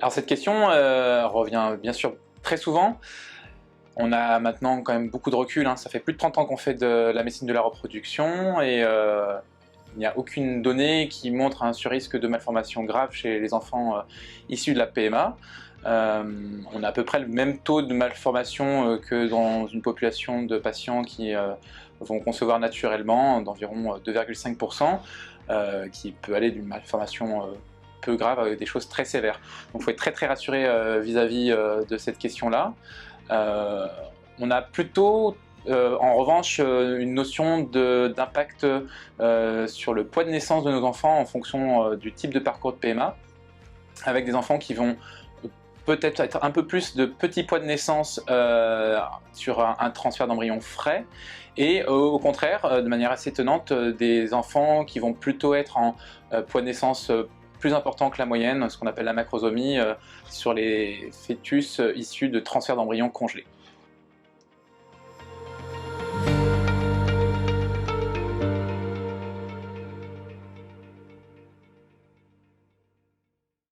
Alors cette question revient bien sûr très souvent. On a maintenant quand même beaucoup de recul, hein. Ça fait plus de 30 ans qu'on fait de la médecine de la reproduction et il n'y a aucune donnée qui montre un surrisque de malformation grave chez les enfants issus de la PMA. On a à peu près le même taux de malformation que dans une population de patients qui vont concevoir naturellement, d'environ 2,5%, qui peut aller d'une malformation peu grave avec des choses très sévères. Donc il faut être très rassuré vis-à-vis de cette question-là. On a plutôt en revanche une notion d'impact sur le poids de naissance de nos enfants en fonction du type de parcours de PMA, avec des enfants qui vont peut-être être un peu plus de petits poids de naissance sur un transfert d'embryon frais, et au contraire, de manière assez étonnante, des enfants qui vont plutôt être en poids de naissance plus important que la moyenne, ce qu'on appelle la macrosomie, sur les fœtus issus de transferts d'embryons congelés.